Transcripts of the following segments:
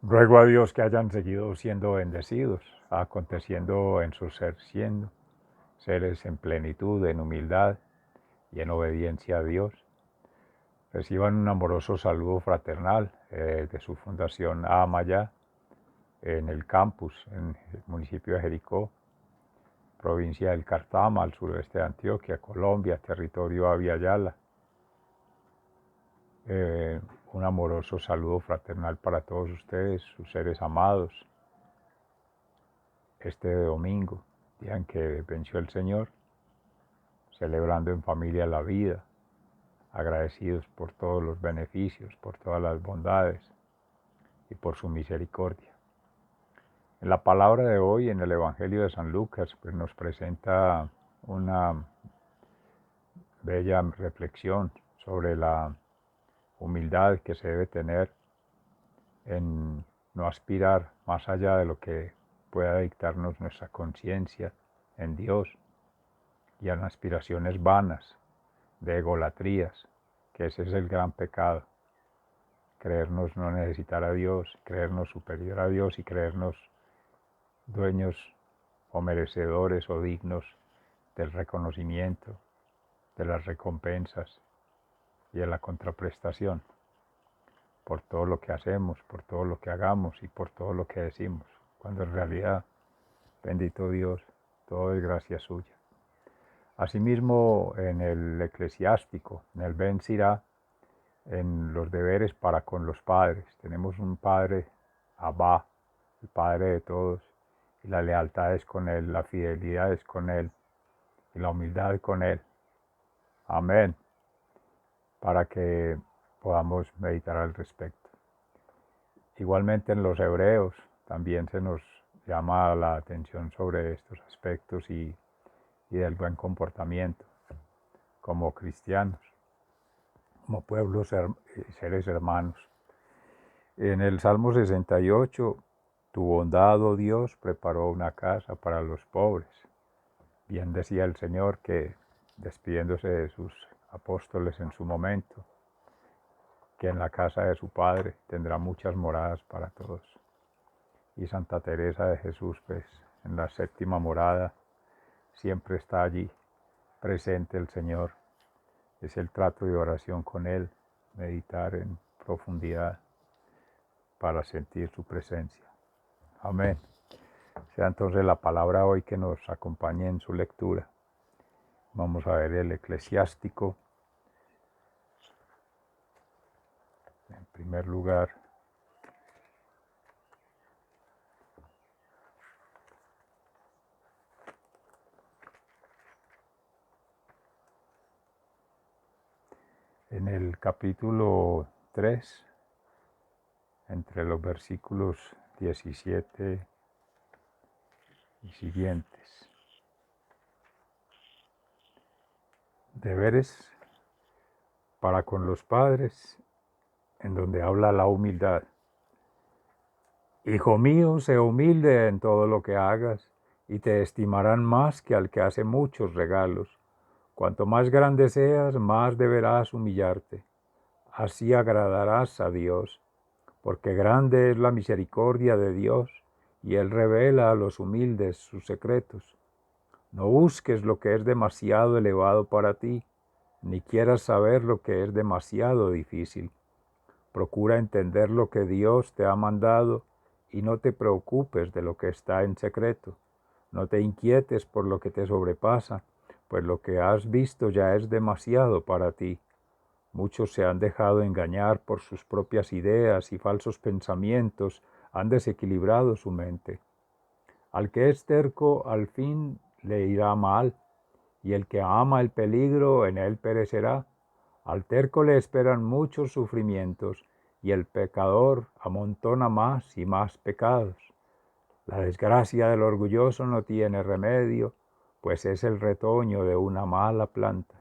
Ruego a Dios que hayan seguido siendo bendecidos, aconteciendo en su ser siendo seres en plenitud, en humildad y en obediencia a Dios. Reciban un amoroso saludo fraternal de su fundación Amaya en el campus, en el municipio de Jericó, provincia del Cartama, al sureste de Antioquia, Colombia, territorio Abya Yala. Un amoroso saludo fraternal para todos ustedes, sus seres amados, este domingo, día en que venció el Señor, celebrando en familia la vida, agradecidos por todos los beneficios, por todas las bondades y por su misericordia. En la palabra de hoy, en el Evangelio de San Lucas, pues nos presenta una bella reflexión sobre la humildad que se debe tener en no aspirar más allá de lo que pueda dictarnos nuestra conciencia en Dios y en aspiraciones vanas, de egolatrías, que ese es el gran pecado. Creernos no necesitar a Dios, creernos superior a Dios y creernos dueños o merecedores o dignos del reconocimiento, de las recompensas y de la contraprestación por todo lo que hacemos, por todo lo que hagamos y por todo lo que decimos, cuando en realidad, bendito Dios, todo es gracia suya. Asimismo, en el eclesiástico, en el Ben Sirá, en los deberes para con los padres. Tenemos un Padre, Abba, el Padre de todos, y la lealtad es con Él, la fidelidad es con Él, y la humildad con Él. Amén. Para que podamos meditar al respecto. Igualmente en los hebreos también se nos llama la atención sobre estos aspectos y del buen comportamiento como cristianos, como pueblos y seres hermanos. En el Salmo 68, tu bondad, oh Dios, preparó una casa para los pobres. Bien decía el Señor que, despidiéndose de sus apóstoles en su momento, que en la casa de su Padre tendrá muchas moradas para todos. Y Santa Teresa de Jesús, pues, en la séptima morada, siempre está allí, presente el Señor. Es el trato de oración con Él, meditar en profundidad para sentir su presencia. Amén. Sea entonces la palabra hoy que nos acompañe en su lectura. Vamos a ver el eclesiástico. En primer lugar, en el capítulo 3, entre los versículos 17 y siguientes. Deberes para con los padres, en donde habla la humildad. Hijo mío, sé humilde en todo lo que hagas, y te estimarán más que al que hace muchos regalos. Cuanto más grande seas, más deberás humillarte. Así agradarás a Dios, porque grande es la misericordia de Dios, y Él revela a los humildes sus secretos. No busques lo que es demasiado elevado para ti, ni quieras saber lo que es demasiado difícil. Procura entender lo que Dios te ha mandado y no te preocupes de lo que está en secreto. No te inquietes por lo que te sobrepasa, pues lo que has visto ya es demasiado para ti. Muchos se han dejado engañar por sus propias ideas y falsos pensamientos han desequilibrado su mente. Al que es terco, al fin le irá mal, y el que ama el peligro, en él perecerá. Al terco le esperan muchos sufrimientos, y el pecador amontona más y más pecados. La desgracia del orgulloso no tiene remedio, pues es el retoño de una mala planta.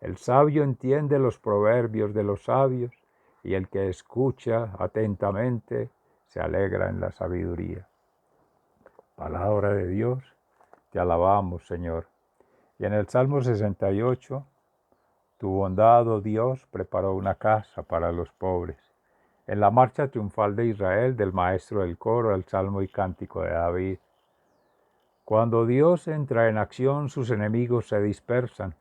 El sabio entiende los proverbios de los sabios, y el que escucha atentamente se alegra en la sabiduría. Palabra de Dios, te alabamos, Señor. Y en el Salmo 68, tu bondad, oh Dios, preparó una casa para los pobres. en la marcha triunfal de Israel, del maestro del coro, el salmo y cántico de David. Cuando Dios entra en acción, sus enemigos se dispersan.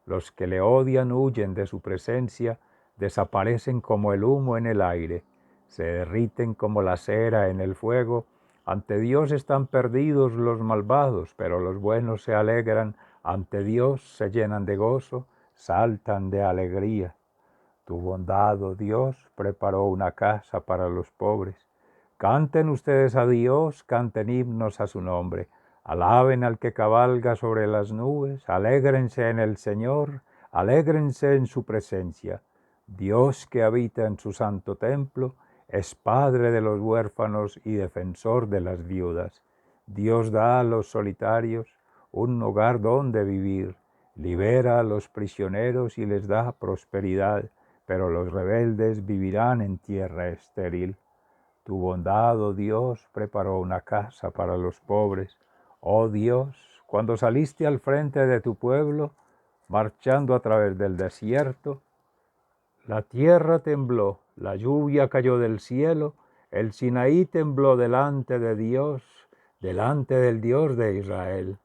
Los que le odian huyen de su presencia, desaparecen como el humo en el aire, se derriten como la cera en el fuego. Ante Dios están perdidos los malvados, pero los buenos se alegran. Ante Dios se llenan de gozo, saltan de alegría. Tu bondad, oh Dios, preparó una casa para los pobres. Canten ustedes a Dios, canten himnos a su nombre. Alaben al que cabalga sobre las nubes, alégrense en el Señor, alégrense en su presencia. Dios que habita en su santo templo, es Padre de los huérfanos y defensor de las viudas. Dios da a los solitarios un hogar donde vivir, libera a los prisioneros y les da prosperidad, pero los rebeldes vivirán en tierra estéril. Tu bondad, oh Dios, preparó una casa para los pobres. Oh Dios, cuando saliste al frente de tu pueblo, marchando a través del desierto, la tierra tembló, la lluvia cayó del cielo, el Sinaí tembló delante de Dios, delante del Dios de Israel.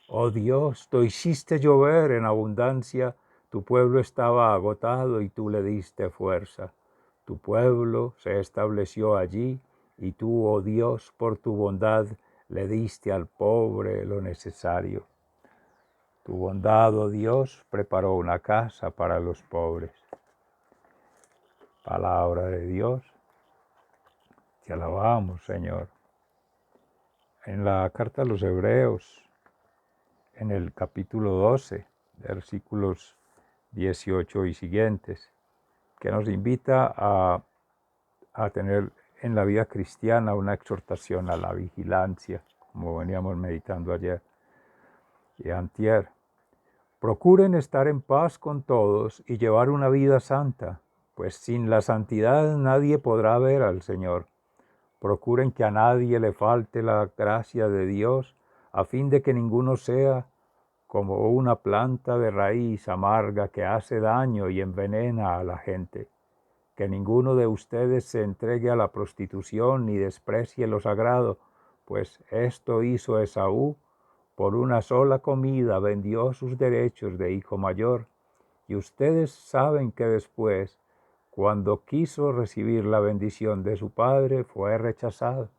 Oh Dios, tú hiciste llover en abundancia, tu pueblo estaba agotado y tú le diste fuerza. Tu pueblo se estableció allí y tú, oh Dios, por tu bondad le diste al pobre lo necesario. Tu bondad, oh Dios, preparó una casa para los pobres. Palabra de Dios, te alabamos, Señor. En la carta a los Hebreos, en el capítulo 12, versículos 18 y siguientes, que nos invita a tener en la vida cristiana una exhortación a la vigilancia, como veníamos meditando ayer y antier. Procuren estar en paz con todos y llevar una vida santa, pues sin la santidad nadie podrá ver al Señor. Procuren que a nadie le falte la gracia de Dios, a fin de que ninguno sea como una planta de raíz amarga que hace daño y envenena a la gente. Que ninguno de ustedes se entregue a la prostitución ni desprecie lo sagrado, pues esto hizo Esaú. Por una sola comida vendió sus derechos de hijo mayor, y ustedes saben que después, cuando quiso recibir la bendición de su padre, fue rechazado,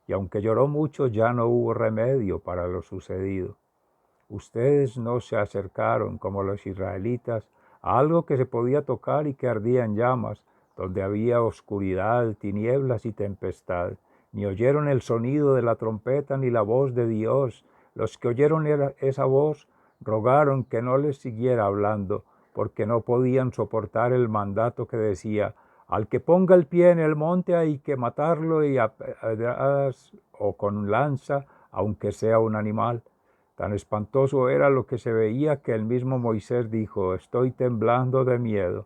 y aunque lloró mucho, ya no hubo remedio para lo sucedido. Ustedes no se acercaron como los israelitas a algo que se podía tocar y que ardía en llamas, donde había oscuridad, tinieblas y tempestad, ni oyeron el sonido de la trompeta ni la voz de Dios. Los que oyeron esa voz rogaron que no les siguiera hablando, porque no podían soportar el mandato que decía: al que ponga el pie en el monte hay que matarlo y a pedradas o con lanza, aunque sea un animal. Tan espantoso era lo que se veía que el mismo Moisés dijo: estoy temblando de miedo.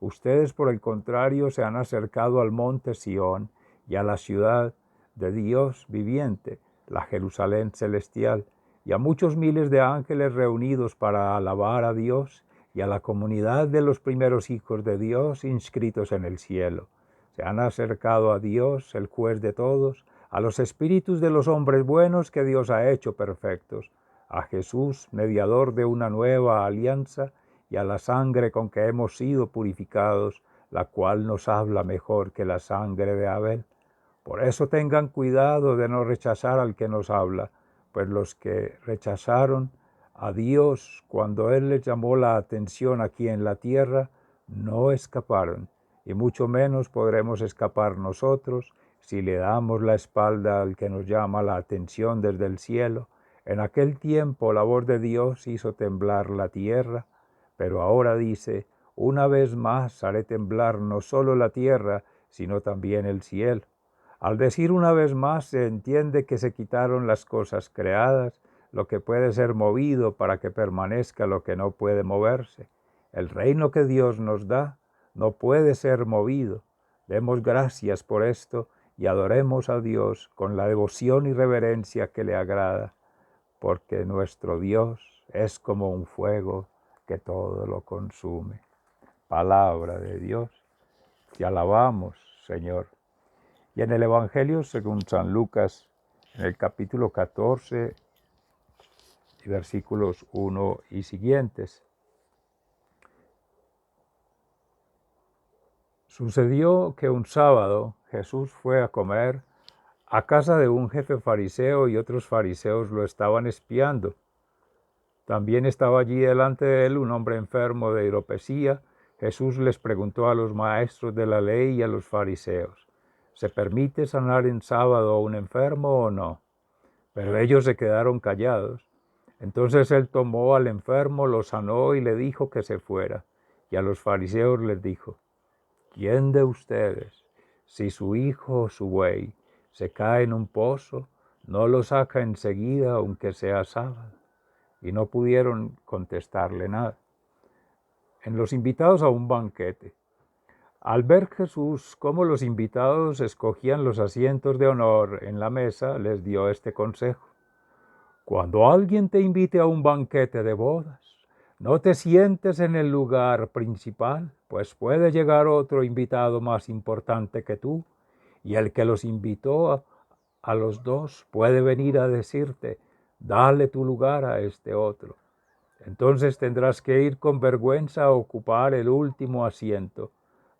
Ustedes, por el contrario, se han acercado al monte Sión y a la ciudad de Dios viviente, la Jerusalén celestial, y a muchos miles de ángeles reunidos para alabar a Dios, y a la comunidad de los primeros hijos de Dios inscritos en el cielo. Se han acercado a Dios, el juez de todos, a los espíritus de los hombres buenos que Dios ha hecho perfectos, a Jesús, mediador de una nueva alianza, y a la sangre con que hemos sido purificados, la cual nos habla mejor que la sangre de Abel. Por eso tengan cuidado de no rechazar al que nos habla, pues los que rechazaron a Dios cuando Él les llamó la atención aquí en la tierra, no escaparon, y mucho menos podremos escapar nosotros si le damos la espalda al que nos llama la atención desde el cielo. En aquel tiempo la voz de Dios hizo temblar la tierra, pero ahora dice: una vez más haré temblar no solo la tierra, sino también el cielo. Al decir una vez más se entiende que se quitaron las cosas creadas, lo que puede ser movido para que permanezca lo que no puede moverse. El reino que Dios nos da no puede ser movido. Demos gracias por esto y adoremos a Dios con la devoción y reverencia que le agrada, porque nuestro Dios es como un fuego que todo lo consume. Palabra de Dios, te alabamos, Señor. Y en el Evangelio según San Lucas, en el capítulo 14, y versículos 1 y siguientes. Sucedió que un sábado Jesús fue a comer a casa de un jefe fariseo y otros fariseos lo estaban espiando. También estaba allí delante de él un hombre enfermo de hidropesía. Jesús les preguntó a los maestros de la ley y a los fariseos, ¿se permite sanar en sábado a un enfermo o no? Pero ellos se quedaron callados. Entonces él tomó al enfermo, lo sanó y le dijo que se fuera. Y a los fariseos les dijo, ¿quién de ustedes, si su hijo o su buey se cae en un pozo, no lo saca enseguida aunque sea sábado? Y no pudieron contestarle nada. En los invitados a un banquete. Al ver Jesús cómo los invitados escogían los asientos de honor en la mesa, les dio este consejo. Cuando alguien te invite a un banquete de bodas, no te sientes en el lugar principal, pues puede llegar otro invitado más importante que tú, y el que los invitó a los dos puede venir a decirte, dale tu lugar a este otro. Entonces tendrás que ir con vergüenza a ocupar el último asiento.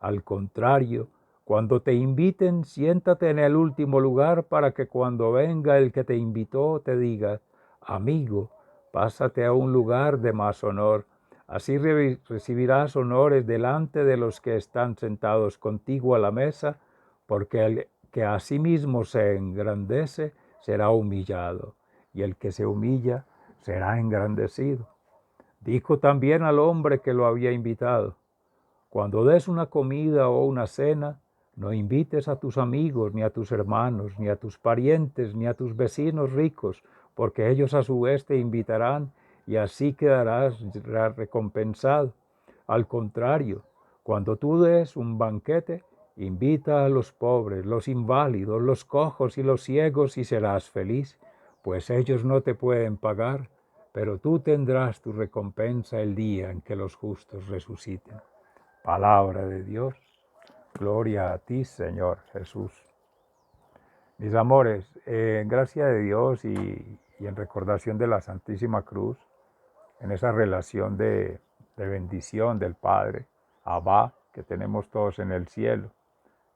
Al contrario, cuando te inviten, siéntate en el último lugar para que cuando venga el que te invitó te diga, amigo, pásate a un lugar de más honor. Así recibirás honores delante de los que están sentados contigo a la mesa, porque el que a sí mismo se engrandece será humillado, y el que se humilla será engrandecido. Dijo también al hombre que lo había invitado, cuando des una comida o una cena, no invites a tus amigos, ni a tus hermanos, ni a tus parientes, ni a tus vecinos ricos, porque ellos a su vez te invitarán y así quedarás recompensado. Al contrario, cuando tú des un banquete, invita a los pobres, los inválidos, los cojos y los ciegos y serás feliz, pues ellos no te pueden pagar, pero tú tendrás tu recompensa el día en que los justos resuciten. Palabra de Dios. Gloria a ti, Señor Jesús. Mis amores, en gracia de Dios y en recordación de la Santísima Cruz, en esa relación de bendición del Padre, Abba, que tenemos todos en el cielo,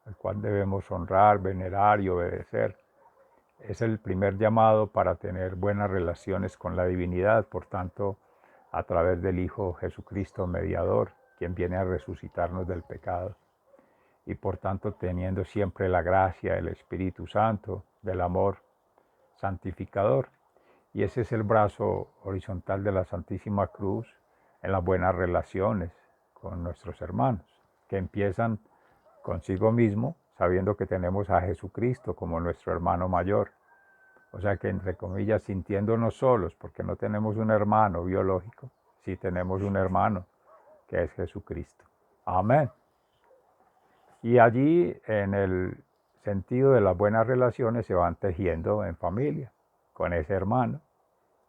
al cual debemos honrar, venerar y obedecer, es el primer llamado para tener buenas relaciones con la divinidad, por tanto, a través del Hijo Jesucristo mediador, quien viene a resucitarnos del pecado. Y por tanto, teniendo siempre la gracia del Espíritu Santo, del amor santificador. Y ese es el brazo horizontal de la Santísima Cruz en las buenas relaciones con nuestros hermanos, que empiezan consigo mismo, sabiendo que tenemos a Jesucristo como nuestro hermano mayor. O sea que, entre comillas, sintiéndonos solos, porque no tenemos un hermano biológico, sí tenemos un hermano que es Jesucristo. Amén. Y allí, en el sentido de las buenas relaciones, se van tejiendo en familia, con ese hermano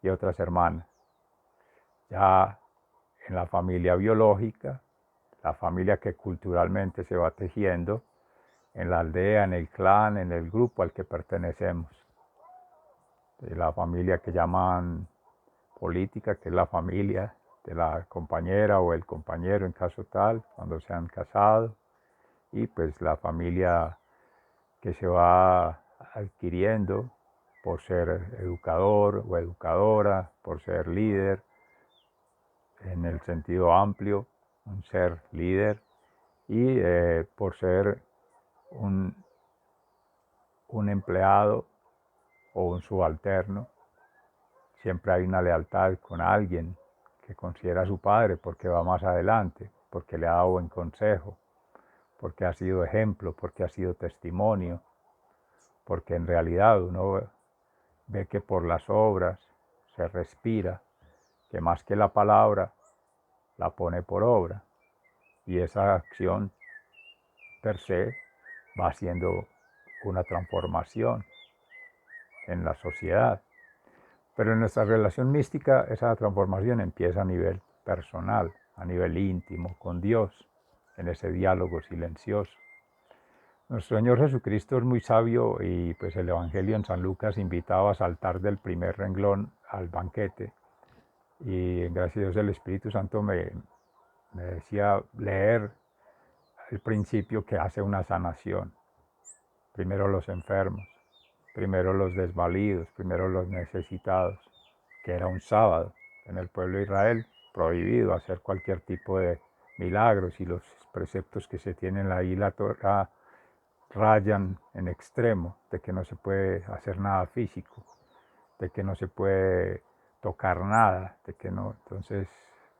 y otras hermanas. Ya en la familia biológica, la familia que culturalmente se va tejiendo, en la aldea, en el clan, en el grupo al que pertenecemos. La familia que llaman política, que es la familia de la compañera o el compañero en caso tal, cuando se han casado, y pues la familia que se va adquiriendo por ser educador o educadora, por ser líder, en el sentido amplio, un ser líder, y por ser un empleado o un subalterno. Siempre hay una lealtad con alguien que considera a su padre porque va más adelante, porque le ha dado buen consejo, porque ha sido ejemplo, porque ha sido testimonio, porque en realidad uno ve que por las obras se respira, que más que la palabra la pone por obra, y esa acción per se va haciendo una transformación en la sociedad. Pero en nuestra relación mística esa transformación empieza a nivel personal, a nivel íntimo, con Dios, en ese diálogo silencioso. Nuestro Señor Jesucristo es muy sabio y pues el Evangelio en San Lucas invitaba a saltar del primer renglón al banquete. Y gracias a Dios el Espíritu Santo me decía leer el principio que hace una sanación. Primero los enfermos, primero los desvalidos, primero los necesitados, que era un sábado en el pueblo de Israel, prohibido hacer cualquier tipo de milagros, y los preceptos que se tienen ahí la Torah rayan en extremo de que no se puede hacer nada físico, de que no se puede tocar nada, de que no, entonces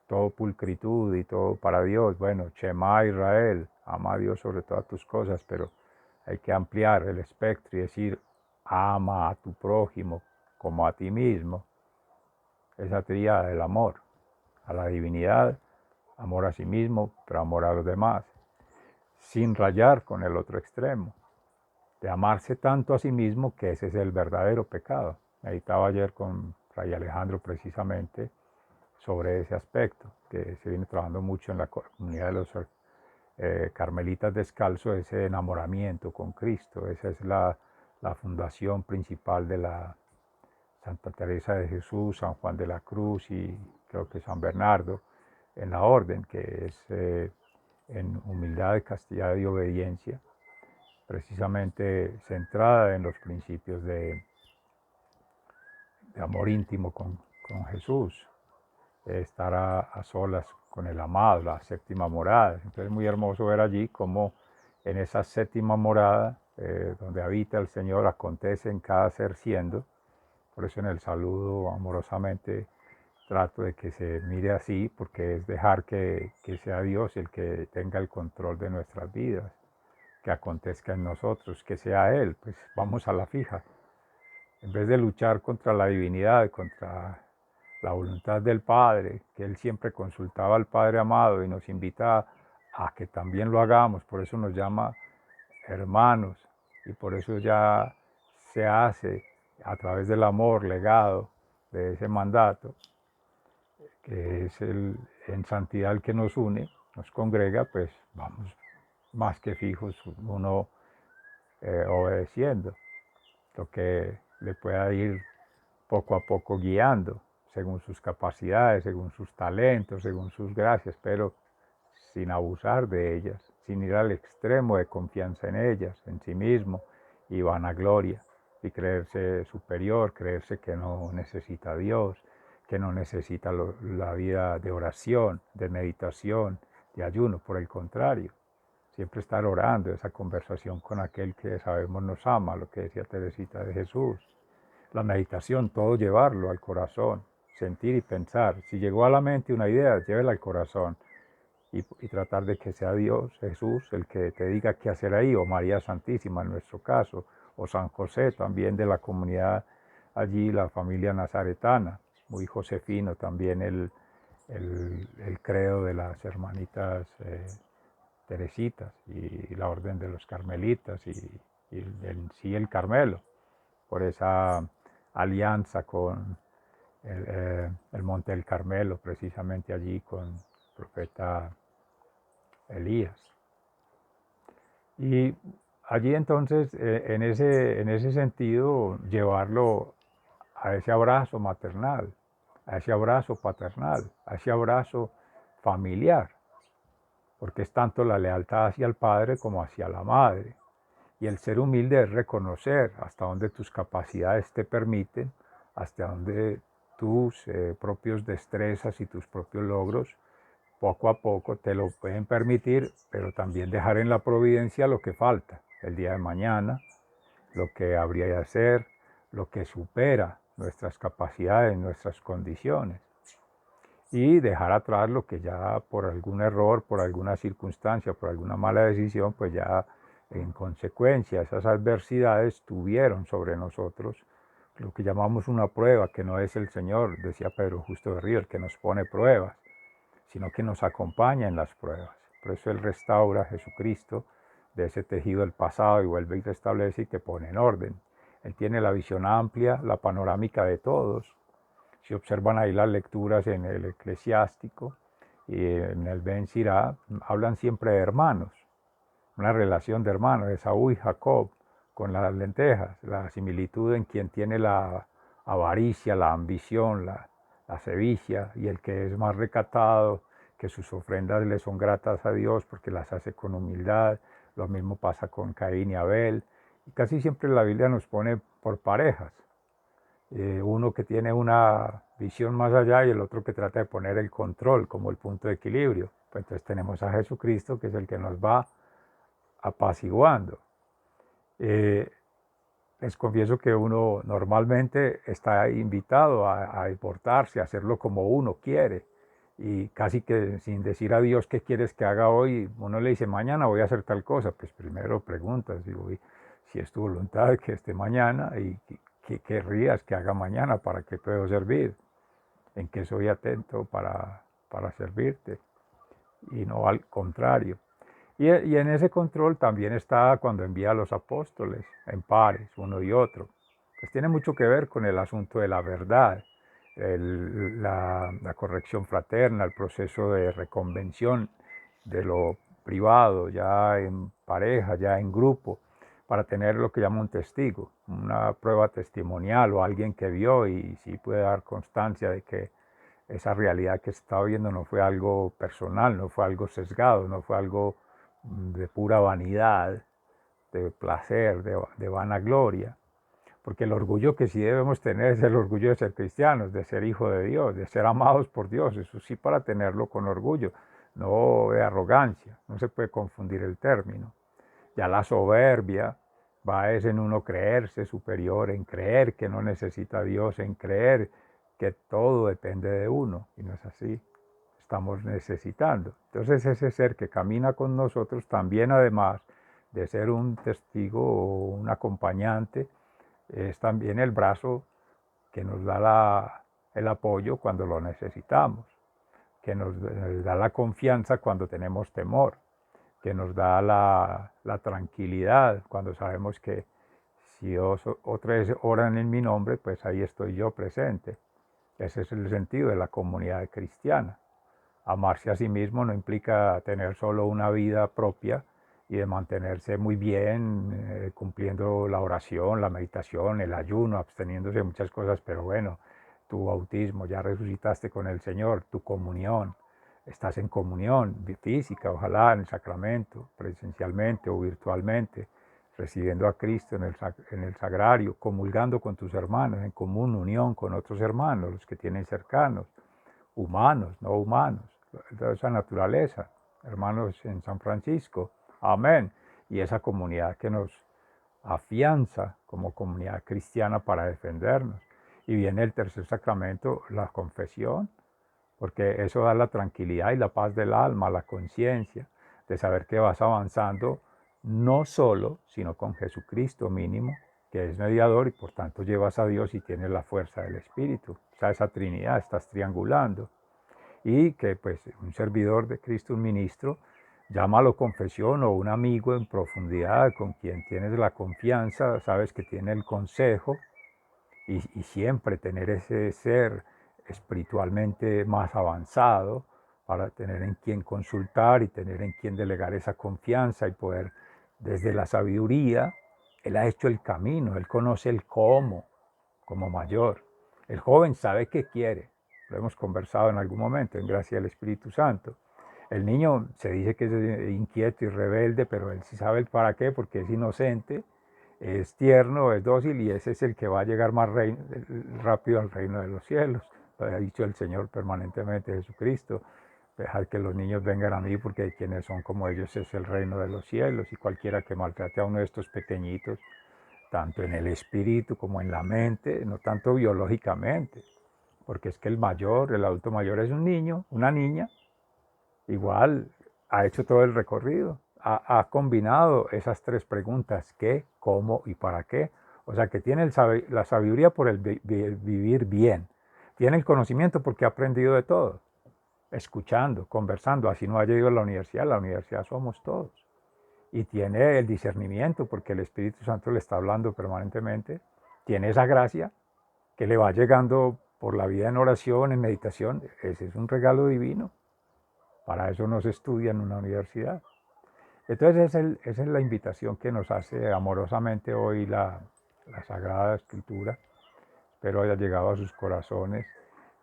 todo pulcritud y todo para Dios. Bueno, Shema Israel, ama a Dios sobre todas tus cosas, pero hay que ampliar el espectro y decir, ama a tu prójimo como a ti mismo. Esa tríada del amor a la divinidad, amor a sí mismo, pero amor a los demás, sin rayar con el otro extremo, de amarse tanto a sí mismo, que ese es el verdadero pecado. Meditaba ayer con Fray Alejandro precisamente sobre ese aspecto, que se viene trabajando mucho en la comunidad de los carmelitas descalzos, ese enamoramiento con Cristo. Esa es la fundación principal de la Santa Teresa de Jesús, San Juan de la Cruz y creo que San Bernardo en la orden, que es en humildad, castidad y obediencia, precisamente centrada en los principios de amor íntimo con Jesús, estar a solas con el amado, la séptima morada. Entonces es muy hermoso ver allí cómo en esa séptima morada, donde habita el Señor, acontece en cada ser siendo. Por eso en el saludo amorosamente trato de que se mire así, porque es dejar que sea Dios el que tenga el control de nuestras vidas, que acontezca en nosotros, que sea Él. Pues vamos a la fija. En vez de luchar contra la divinidad, contra la voluntad del Padre, que Él siempre consultaba al Padre amado y nos invita a que también lo hagamos. Por eso nos llama hermanos y por eso ya se hace a través del amor legado de ese mandato, que es en santidad el que nos une, nos congrega. Pues vamos más que fijos uno obedeciendo lo que le pueda ir poco a poco guiando, según sus capacidades, según sus talentos, según sus gracias, pero sin abusar de ellas, sin ir al extremo de confianza en ellas, en sí mismo, y vanagloria, y creerse superior, creerse que no necesita a Dios, que no necesita la vida de oración, de meditación, de ayuno. Por el contrario, siempre estar orando, esa conversación con aquel que sabemos nos ama, lo que decía Teresita de Jesús. La meditación, todo llevarlo al corazón, sentir y pensar. Si llegó a la mente una idea, llévela al corazón y tratar de que sea Dios, Jesús, el que te diga qué hacer ahí, o María Santísima en nuestro caso, o San José también de la comunidad allí, la familia nazaretana, muy josefino también el credo de las hermanitas Teresitas y la orden de los carmelitas y en sí el Carmelo, por esa alianza con el Monte del Carmelo, precisamente allí con el profeta Elías. Y allí entonces, en ese sentido, llevarlo a ese abrazo maternal, a ese abrazo paternal, a ese abrazo familiar, porque es tanto la lealtad hacia el padre como hacia la madre. Y el ser humilde es reconocer hasta dónde tus capacidades te permiten, hasta dónde tus propios destrezas y tus propios logros poco a poco te lo pueden permitir, pero también dejar en la providencia lo que falta el día de mañana, lo que habría de hacer, lo que supera nuestras capacidades, nuestras condiciones, y dejar atrás lo que ya por algún error, por alguna circunstancia, por alguna mala decisión, pues ya en consecuencia esas adversidades tuvieron sobre nosotros lo que llamamos una prueba, que no es el Señor, decía Pedro Justo de Río, el que nos pone pruebas, sino que nos acompaña en las pruebas. Por eso Él restaura a Jesucristo de ese tejido del pasado y vuelve y restablece y te pone en orden. Él tiene la visión amplia, la panorámica de todos. Si observan ahí las lecturas en el Eclesiástico y en el Ben Sirá, hablan siempre de hermanos, una relación de hermanos, Esaú y Jacob, con las lentejas, la similitud en quien tiene la avaricia, la ambición, la sevicia, y el que es más recatado, que sus ofrendas le son gratas a Dios porque las hace con humildad. Lo mismo pasa con Caín y Abel. Y casi siempre la Biblia nos pone por parejas. Uno que tiene una visión más allá y el otro que trata de poner el control como el punto de equilibrio. Pues entonces tenemos a Jesucristo, que es el que nos va apaciguando. Les confieso que uno normalmente está invitado a portarse, a hacerlo como uno quiere. Y casi que sin decir a Dios qué quieres que haga hoy, uno le dice mañana voy a hacer tal cosa. Pues primero preguntas, digo, si es tu voluntad que esté mañana y qué querrías que haga mañana, para qué puedo servir, en qué soy atento para servirte, y no al contrario. Y en ese control también está cuando envía a los apóstoles en pares, uno y otro. Pues tiene mucho que ver con el asunto de la verdad, la corrección fraterna, el proceso de reconvención de lo privado, ya en pareja, ya en grupo, para tener lo que llama un testigo, una prueba testimonial o alguien que vio y sí puede dar constancia de que esa realidad que se estaba viendo no fue algo personal, no fue algo sesgado, no fue algo de pura vanidad, de placer, de vanagloria. Porque el orgullo que sí debemos tener es el orgullo de ser cristianos, de ser hijo de Dios, de ser amados por Dios. Eso sí, para tenerlo con orgullo, no de arrogancia. No se puede confundir el término. Ya la soberbia va es en uno creerse superior, en creer que no necesita a Dios, en creer que todo depende de uno. Y no es así. Estamos necesitando. Entonces ese ser que camina con nosotros también, además de ser un testigo o un acompañante, es también el brazo que nos da el apoyo cuando lo necesitamos, que nos da la confianza cuando tenemos temor, que nos da la tranquilidad cuando sabemos que si dos o tres oran en mi nombre, pues ahí estoy yo presente. Ese es el sentido de la comunidad cristiana. Amarse a sí mismo no implica tener solo una vida propia y de mantenerse muy bien, cumpliendo la oración, la meditación, el ayuno, absteniéndose de muchas cosas, pero bueno, tu bautismo, ya resucitaste con el Señor, tu comunión, estás en comunión física, ojalá en el sacramento, presencialmente o virtualmente, recibiendo a Cristo en el sagrario, comulgando con tus hermanos, en común unión con otros hermanos, los que tienen cercanos, humanos, no humanos, de esa naturaleza, hermanos en San Francisco, amén. Y esa comunidad que nos afianza como comunidad cristiana para defendernos. Y viene el tercer sacramento, la confesión, porque eso da la tranquilidad y la paz del alma, la conciencia, de saber que vas avanzando no solo, sino con Jesucristo mínimo, que es mediador y por tanto llevas a Dios y tienes la fuerza del Espíritu. O sea, esa Trinidad, estás triangulando. Y que pues un servidor de Cristo, un ministro, llámalo confesión o un amigo en profundidad con quien tienes la confianza, sabes que tiene el consejo y siempre tener ese ser espiritualmente más avanzado para tener en quien consultar y tener en quien delegar esa confianza y poder desde la sabiduría. Él ha hecho el camino, él conoce el cómo como mayor. El joven sabe qué quiere, lo hemos conversado en algún momento en gracia del Espíritu Santo. El niño se dice que es inquieto y rebelde, pero él sí sabe el para qué, porque es inocente, es tierno, es dócil y ese es el que va a llegar más rápido al reino de los cielos. Lo ha dicho el Señor permanentemente, Jesucristo. Dejar que los niños vengan a mí porque quienes son como ellos es el reino de los cielos, y cualquiera que maltrate a uno de estos pequeñitos, tanto en el espíritu como en la mente, no tanto biológicamente, porque es que el mayor, el adulto mayor es un niño, una niña, igual ha hecho todo el recorrido, ha combinado esas tres preguntas: qué, cómo y para qué. O sea que tiene la sabiduría por el vivir bien, tiene el conocimiento porque ha aprendido de todo, escuchando, conversando, así no haya ido a la universidad somos todos. Y tiene el discernimiento porque el Espíritu Santo le está hablando permanentemente, tiene esa gracia que le va llegando por la vida en oración, en meditación. Ese es un regalo divino. Para eso no se estudia en una universidad. Entonces esa es la invitación que nos hace amorosamente hoy la Sagrada Escritura. Espero haya llegado a sus corazones,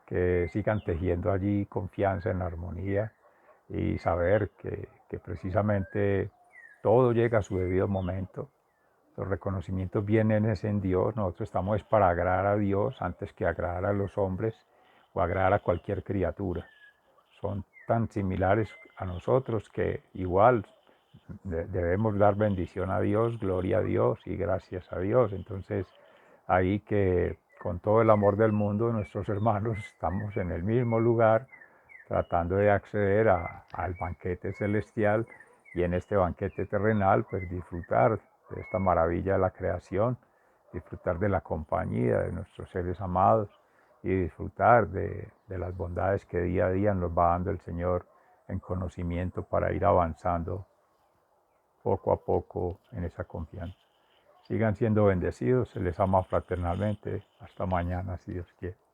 que sigan tejiendo allí confianza en la armonía y saber que precisamente todo llega a su debido momento. Los reconocimientos vienen es en Dios. Nosotros estamos para agradar a Dios antes que agradar a los hombres o agradar a cualquier criatura. Son tan similares a nosotros que igual debemos dar bendición a Dios, gloria a Dios y gracias a Dios. Entonces, ahí que con todo el amor del mundo, nuestros hermanos estamos en el mismo lugar, tratando de acceder al banquete celestial y en este banquete terrenal, pues disfrutar de esta maravilla de la creación, disfrutar de la compañía de nuestros seres amados y disfrutar de las bondades que día a día nos va dando el Señor en conocimiento para ir avanzando poco a poco en esa confianza. Sigan siendo bendecidos, se les ama fraternalmente. Hasta mañana, si Dios quiere.